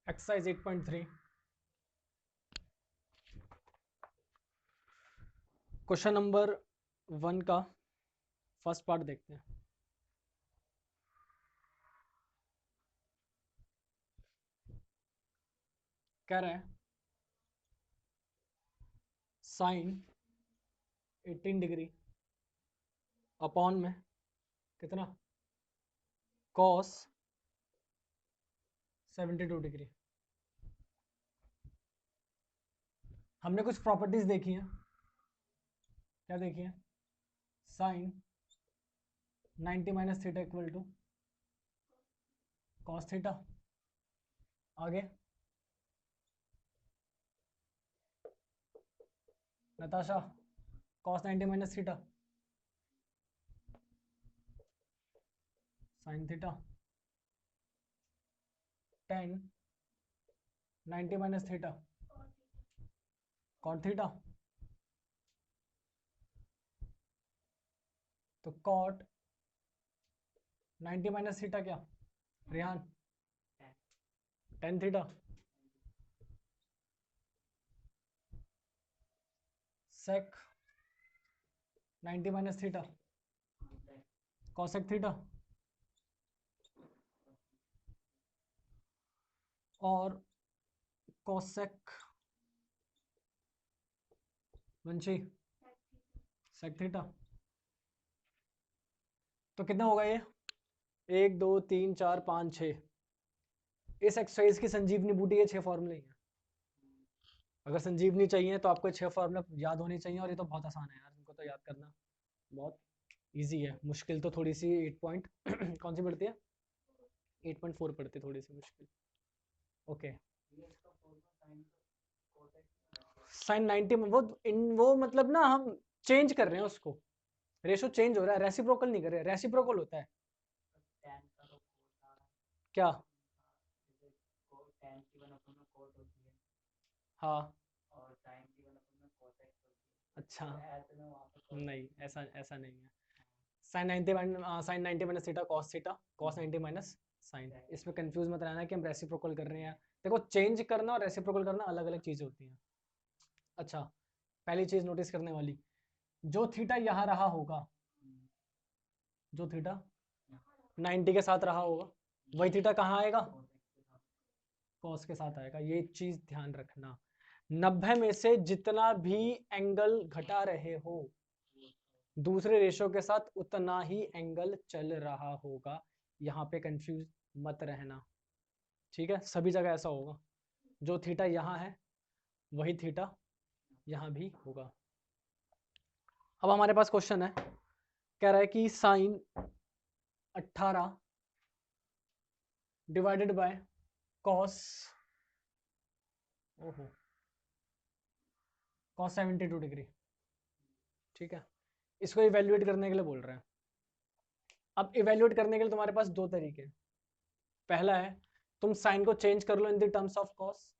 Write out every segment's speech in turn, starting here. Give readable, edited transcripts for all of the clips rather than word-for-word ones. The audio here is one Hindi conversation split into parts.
एक्सरसाइज 8.3 क्वेश्चन नंबर 1 का फर्स्ट पार्ट देखते हैं। कह रहा है साइन 18 डिग्री अपॉन में कितना कॉस 72 डिग्री। हमने कुछ प्रॉपर्टीज देखी हैं। क्या देखी है? Sine 90 minus theta equal to cos theta. आगे Natasha cos 90 minus theta sine theta tan 90 minus theta cot theta. तो कॉट 90 माइनस थीटा क्या Rehan? Tan theta sec 90 minus theta cosec theta और कॉसेक वंशी सेक थीटा। तो कितना होगा ये? 1 2 3 4 5 6। इस एक्सरसाइज की संजीवनी बूटी के 6 फॉर्मूले हैं। अगर संजीवनी चाहिए तो आपको 6 फॉर्मूले याद होने चाहिए और ये तो बहुत आसान है यार, इनको तो याद करना बहुत इजी है। मुश्किल तो थोड़ी सी 8 पॉइंट कौन सी पड़ती है? 8.4 पड़ती है, थोड़ी सी मुश्किल। ओके साइन 90 वो मतलब ना हम चेंज कर रहे हैं उसको, रेशो चेंज हो रहा है, रेसिप्रोकल नहीं कर रहे। रेसिप्रोकल होता है क्या? हाँ अच्छा नहीं, ऐसा ऐसा नहीं है। Sine 90 minus theta cos 90 minus sine. इसमें कंफ्यूज मत रहना कि हम रेसिप्रोकल कर रहे हैं। देखो चेंज करना और रेसिप्रोकल करना अलग अलग चीजें होती हैं। अच्छा पहली चीज नोटिस करने वाली, जो थीटा यहाँ रहा होगा, जो थीटा 90 के साथ रहा होगा, वही थीटा कहाँ आएगा? कॉस के साथ आएगा। ये चीज ध्यान रखना। 90 में से जितना भी एंगल घटा रहे हो दूसरे रेशो के साथ उतना ही एंगल चल रहा होगा। यहाँ पे कंफ्यूज मत रहना, ठीक है? सभी जगह ऐसा होगा। जो थीटा यहाँ है वही थीटा यहाँ भी होगा। अब हमारे पास क्वेश्चन है, कह रहा है कि sine 18 divided by cos cos 72 degree, ठीक है? इसको इवेल्युएट करने के लिए बोल रहे हैं। अब इवेल्युएट करने के लिए तुम्हारे पास दो तरीके हैं। पहला है तुम साइन को चेंज कर लो in the terms of cos,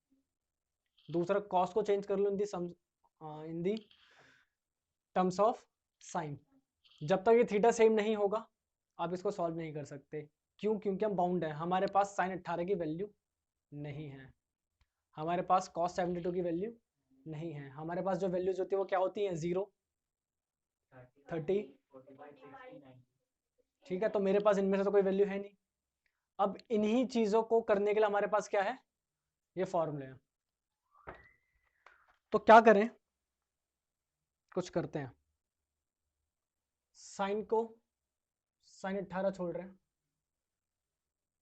दूसरा कॉस को चेंज कर लो in the terms of sine. जब तक ये थीटा सेम नहीं होगा आप इसको सॉल्व नहीं कर सकते। क्यों? क्योंकि हम बाउंड है, हमारे पास साइन 18 की वैल्यू नहीं है, हमारे पास कॉस 72 की वैल्यू नहीं है। हमारे पास जो वैल्यूज होती है वो क्या होती है? 0 30, ठीक है? तो मेरे पास इनमें से तो कोई वैल्यू है नहीं। अब इन्हीं चीजों को करने के लिए हमारे पास क्या है? ये फॉर्मूले हैं। तो क्या करें? कुछ करते हैं। साइन को साइन 18 छोड़ रहे हैं,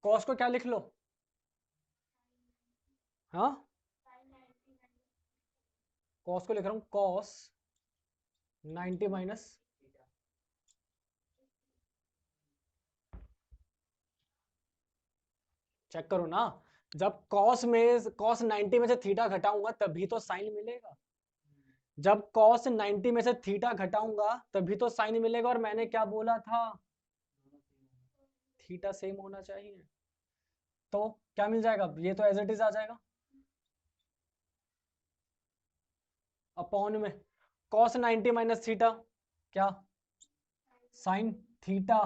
कॉस को क्या लिख लो? हाँ कॉस को लिख रहा हूं कॉस 90 माइनस चेक करो ना, जब कॉस 90 में से थीटा घटाऊंगा तभी तो साइन मिलेगा। जब कॉस 90 में से थीटा घटाऊंगा तभी तो साइन मिलेगा। और मैंने क्या बोला था? थीटा सेम होना चाहिए। तो क्या मिल जाएगा? ये तो एज इट इज आ जाएगा अपॉन में कॉस 90 माइनस थीटा क्या साइन थीटा।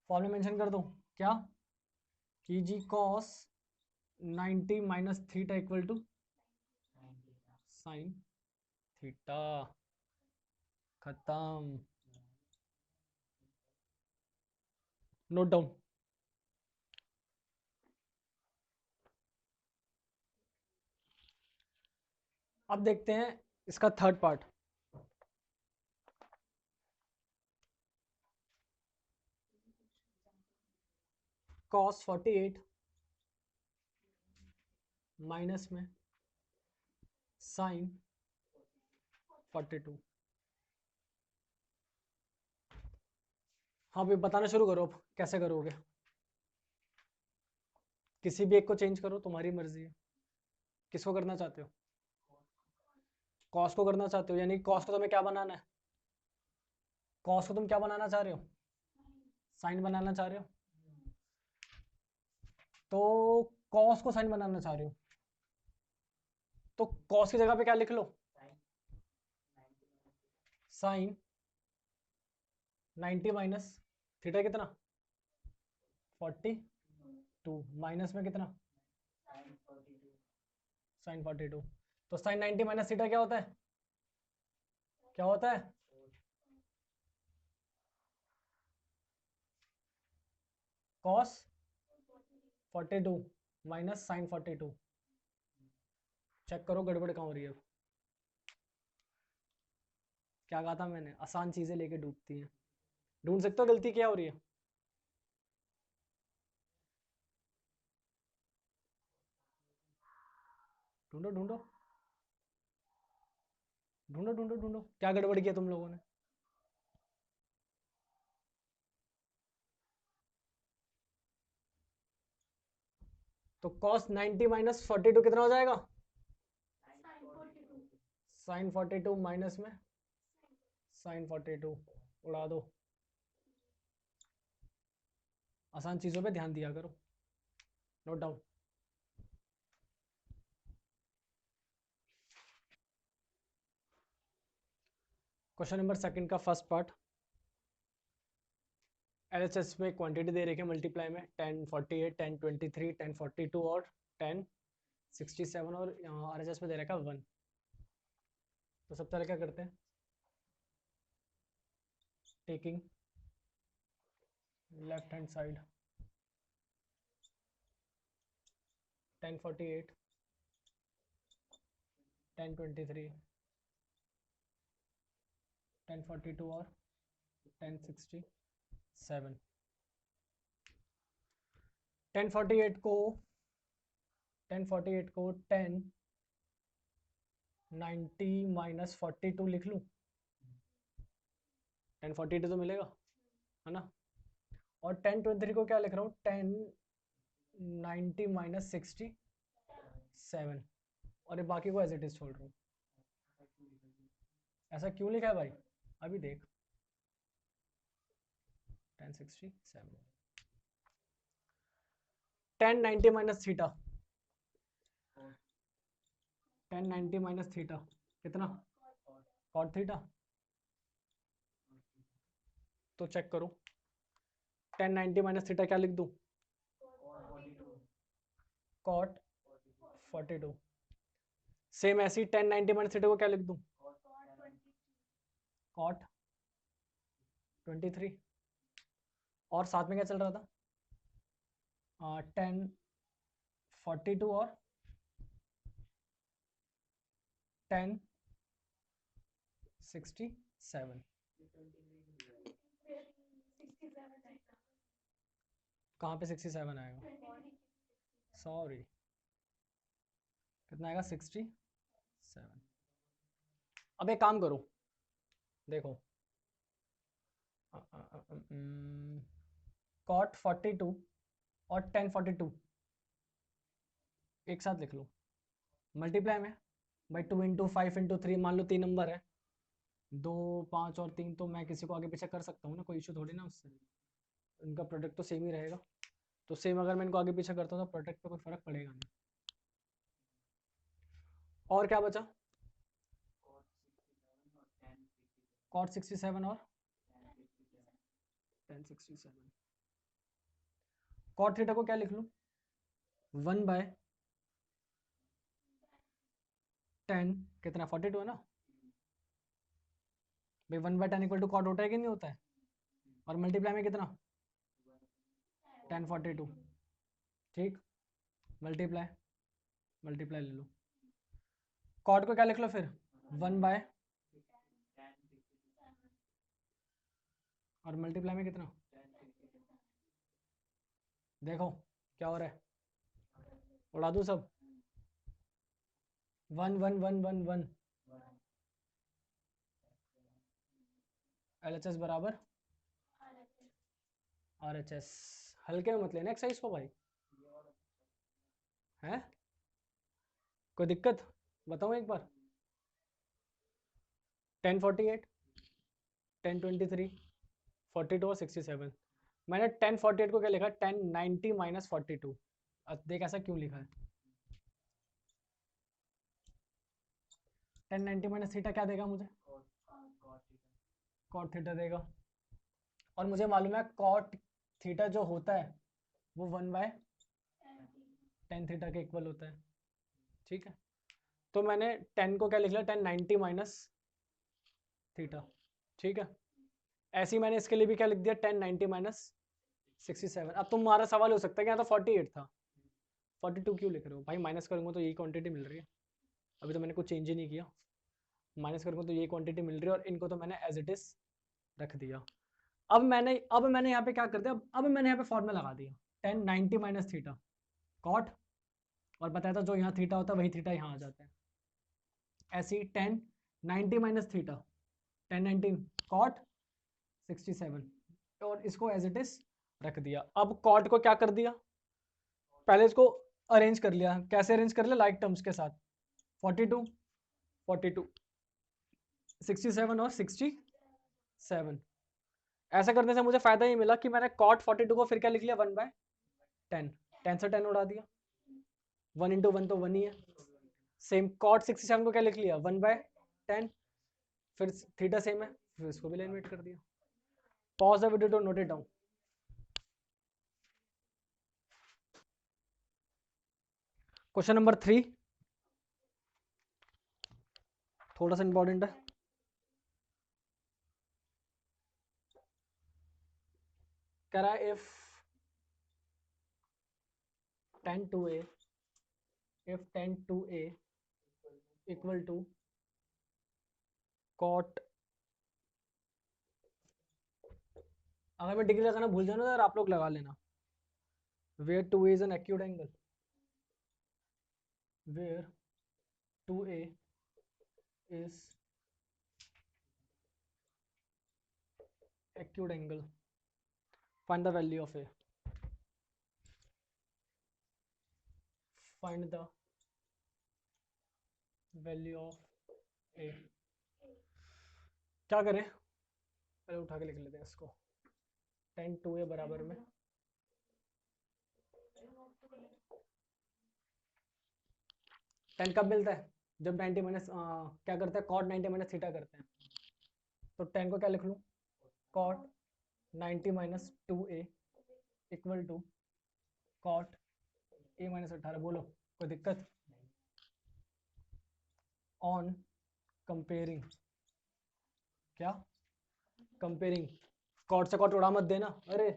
फॉर्मूला मेंशन कर दो क्या? कि जी cos 90 minus theta equal to sine theta. खत्म। Note down. अब देखते हैं इसका थर्ड पार्ट। कॉस 48 माइनस में साइन 42। हाँ भाई बताना शुरू करो, अब कैसे करोगे? किसी भी एक को चेंज करो, तुम्हारी मर्जी है। किसको करना चाहते हो? कॉस को करना चाहते हो, यानी कॉस को तुम्हें क्या बनाना है? कॉस को तुम क्या बनाना चाह रहे हो? साइन बनाना चाह रहे हो। तो कॉस को साइन बनाना चाह रहे हो, तो कॉस की जगह पे क्या लिख लो? साइन 90 माइनस थीटा कितना? 42 माइनस में कितना? साइन 42। तो साइन 90 माइनस थीटा क्या होता है? क्या होता है? Cos 42 minus sign 42। चेक करो गड़बड़ कहाँ हो रही है। क्या कहा था मैंने? आसान चीजें लेके डूबती हैं। ढूंढ सकते हो गलती क्या हो रही है? ढूंढो ढूंढो ढूंढो ढूंढो ढूंढो, क्या गड़बड़ किया तुम लोगों ने? तो cos 90 माइनस 42 कितना हो जाएगा? साइन 42 माइनस में साइन 42। उड़ा दो। आसान चीजों पे ध्यान दिया करो। Note down. Question number second का फर्स्ट पार्ट। एलएचएस में क्वांटिटी दे रखी है मल्टीप्लाई में 1048 1023 1042 और 1067 और आरएचएस में दे रखा है 1। तो सब तरह क्या करते हैं? टेकिंग लेफ्ट हैंड साइड 1048 1023 1042 और 1067। 1048 को 1090 माइनस 42 लिख लूँ। 1042 तो मिलेगा, है ना? और 1023 को क्या लिख रहा हूँ? 1090 माइनस 67। और ये बाकी को एज इट इज छोड़ रहा हूँ। ऐसा क्यों लिखा है भाई? अभी देख। 1067 1090 माइनस थीटा 1090 माइनस थीटा कितना? Cot theta. तो चेक करो 1090 माइनस थीटा क्या लिख दूं? कॉट 42। सेम ऐसी 1090 माइनस थीटा को क्या लिख दूं? कॉट 23। और साथ में क्या चल रहा था? 1042 और 1067। कहाँ पे 67 आएगा? सॉरी, कितना आएगा? 67। अब एक काम करो, देखो कॉट 42 और 1042 एक साथ लिख लो मल्टीप्लाई में भाई। 2 इंटू 5 इंटू 3, मान लो 3 नंबर है, 2 5 और 3, तो मैं किसी को आगे पीछे कर सकता हूँ ना, कोई इशू थोड़ी ना उससे। इनका प्रोडक्ट तो सेम ही रहेगा। तो सेम अगर मैं इनको आगे पीछे करता हूँ तो प्रोडक्ट पे कोई फर्क पड़ेगा नहीं। और क्या बचा? कॉट 67 और 1067। कॉट थीटा को क्या लिख लूँ? 1/10 कितना 42 है ना भाई, 1/10 इक्वल टू कॉट होता है कि नहीं होता है, और मल्टीप्लाई में कितना 1042, ठीक, मल्टीप्लाई मल्टीप्लाई ले लो, कॉट को क्या लिख लो फिर 1 और मल्टीप्लाई में कितना, देखो क्या हो रहा है, उड़ा दूं सब, 1 1 1 1 1 LHS बराबर RHS, हल्के में मत लेना एक्सरसाइज को भाई, है कोई दिक्कत बताओ एक बार, 1048 1023 42 और 67, मैंने 1048 को क्या लिखा 1090 माइनस 42, अब देख ऐसा क्यों लिखा है, 1090 माइनस थीटा क्या देगा मुझे, कॉट थीटा देगा, और मुझे मालूम है कॉट थीटा जो होता है वो 1/10 थीटा के इक्वल होता है, ठीक है, तो मैंने 10 को क्या लिख लिया 1090 माइनस थीटा, ठीक है, ऐसे ही मैंने इसके लिए भी क्या लिख दिया 1090 माइनस 67, अब तुम्हारा सवाल हो सकता है कि यहाँ तो 48 था, 42 क्यों लिख रहे हो भाई, माइनस करूंगा तो यही क्वांटिटी मिल रही है, अभी तो मैंने कुछ चेंज ही नहीं किया, माइनस करूंगा तो यही क्वांटिटी मिल रही है, और इनको तो मैंने एज इट इज रख दिया, अब मैंने यहाँ पे क्या कर दिया, अब मैंने यहाँ पे फॉर्मूला लगा दिया 1090 माइनस थीटा कॉट, और बताया था जो यहाँ थीटा होता है वही थीटा यहाँ आ जाता है, ऐसे ही 1090 माइनस थीटा 1090 कॉट 67, और इसको एज इट इज रख दिया, अब कॉट को क्या कर दिया, पहले इसको अरेंज कर लिया, कैसे अरेंज कर लिया लाइक टर्म्स के साथ, 42 42 67 और 67, ऐसा करने से मुझे फायदा ये मिला कि मैंने कॉट 42 को फिर क्या लिख लिया 1/10, 10 से 10 उड़ा दिया, 1 इंटू 1 तो 1 ही है, सेम कॉट 67 को क्या लिख लिया 1/10, फिर थीटा सेम है, फिर इसको भी एलिमिनेट कर दिया, pause the video to note it down, question number 3 थोड़ा सा इंपॉर्टेंट है, कह रहा है if 10 to a if 10 to a equal to cot, अगर मैं डिग्री लगाना भूल जाऊँ ना यार आप लोग लगा लेना, where 2a is an acute angle, where 2a is acute angle, find the value of a, find the value of a, क्या करें पहले उठा के लिख लेते हैं इसको, 10 to a बराबर में 10 कब मिलता है जब 90 माइनस क्या करते हैं कॉट 90 माइनस थीटा करते हैं, तो 10 को क्या लिख लूँ cot 90 minus 2a equal to cot a minus 18, बोलो कोई दिक्कत, ऑन कंपेयरिंग, क्या कंपेयरिंग, कॉट से कॉट उड़ा मत देना, अरे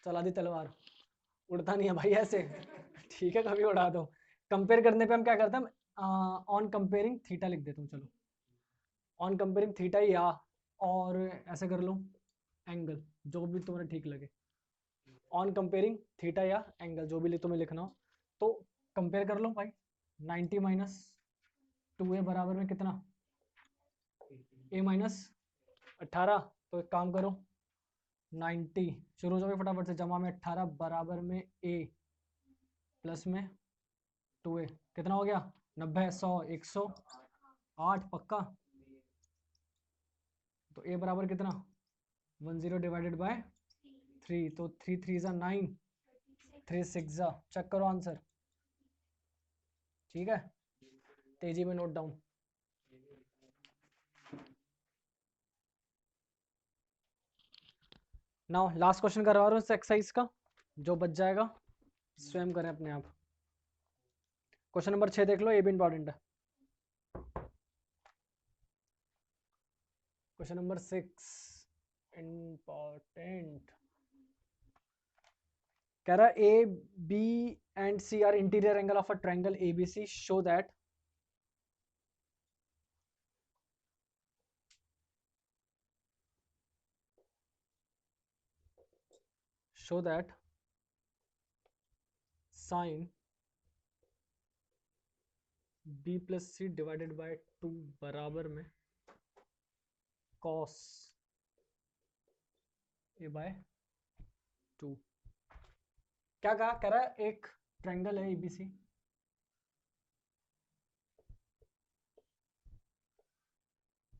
चला दी तलवार, उड़ता नहीं है भाई ऐसे ठीक है कभी उड़ा दो, कंपेयर करने पे हम क्या करते हैं ऑन कंपेयरिंग थीटा लिख देता हूँ, चलो ऑन कंपेयरिंग थीटा या, और ऐसे कर लो एंगल जो भी तुम्हें ठीक लगे, ऑन कंपेयरिंग थीटा या एंगल जो भी तुम्हें लिखना हो, तो कंपेयर कर लो भाई 90 माइनस 2a बराबर में कितना a माइनस 18, तो एक काम करो 90 शुरू हो जाओगे फटाफट से, जमा में 18 बराबर में a प्लस में 2a, कितना हो गया 90 100 108 पक्का, तो a बराबर कितना 10 डिवाइडेड बाय 3, तो 3 3 जा 9 3 6 जा, चेक करो आंसर, ठीक है तेजी में note down, now last question करवा रहा हूँ इस एक्सरसाइज का जो बच जाएगा, स्वयं करें अपने आप। क्वेश्चन नंबर 6 देख लो, ये भी इंपॉर्टेंट है। क्वेश्चन नंबर 6 इंपॉर्टेंट कह रहा है A B and C are interior angle of a triangle ABC, show that sine B plus C divided by 2 बराबर में कॉस ए बाय 2। क्या कहा, कह रहा है एक ट्रायंगल है एबीसी,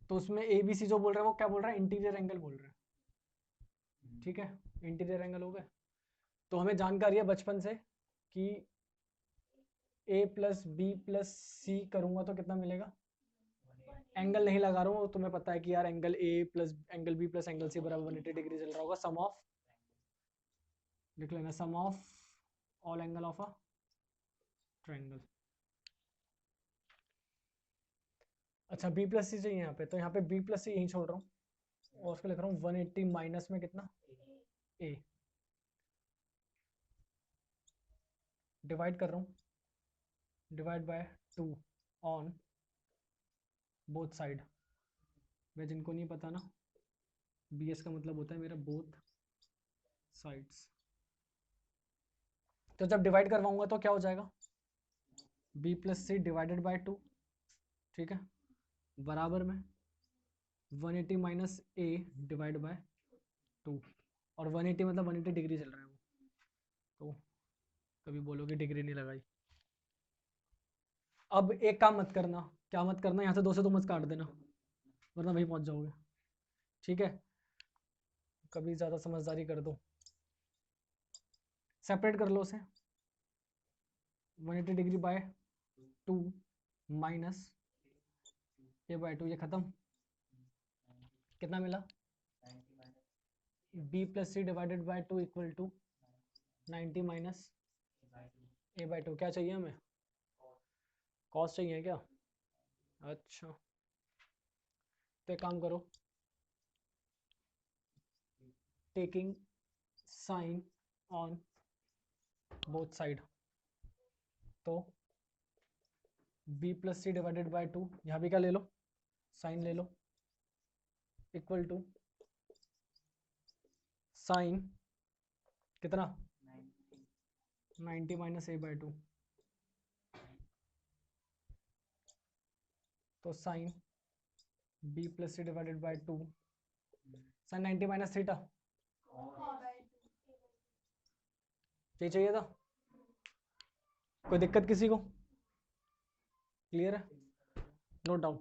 तो उसमें एबीसी जो बोल रहा है वो क्या बोल रहा है, इंटीरियर एंगल बोल रहा है। ठीक है, इंटीरियर एंगल हो गए। तो हमें जानकारी है बचपन से कि ए प्लस बी प्लस सी करूंगा तो कितना मिलेगा, एंगल नहीं लगा रहा हूँ, तुम्हें पता है कि यार angle A plus angle B plus angle C बराबर 180 डिग्री चल रहा होगा। सम ऑफ, लिख लेना, sum of all angle of a triangle. अच्छा बी प्लस सी चाहिए यहाँ पे, तो यहाँ पे बी प्लस सी यहीं छोड़ रहा हूँ और उसको लिख रहा हूँ 180 माइनस में कितना, ए, डिवाइड कर रहा हूँ, divide by 2 on both side. वे जिनको नहीं पता ना, बी एस का मतलब होता है मेरा बोथ साइड्स। तो जब डिवाइड करवाऊंगा तो क्या हो जाएगा, B plus C divided by 2, ठीक है, बराबर में 180 माइनस ए डिवाइड बाय 2। और 180 मतलब 180 डिग्री चल रहा है वो, तो कभी बोलोगे डिग्री नहीं लगाई। अब एक काम मत करना, क्या मत करना, यहाँ से 2 से 2 मत काट देना वरना वहीं पहुंच जाओगे। ठीक है, कभी ज़्यादा समझदारी कर दो, सेपरेट कर लो उसे, 180 degree by 2 minus A by 2, ये खत्म, कितना मिला, B plus C divided by 2 equal to 90 minus A by 2। क्या चाहिए हमें, कॉस चाहिए क्या, अच्छा तो एक काम करो, taking sine on both side, तो b plus C divided by 2, यहाँ भी क्या ले लो, साइन ले लो, इक्वल टू साइन कितना 90 माइनस ए बाय 2, तो sine b plus C divided by 2, sine 90 minus theta, यही चाहिए था। कोई दिक्कत किसी को, क्लियर है, नोट डाउन।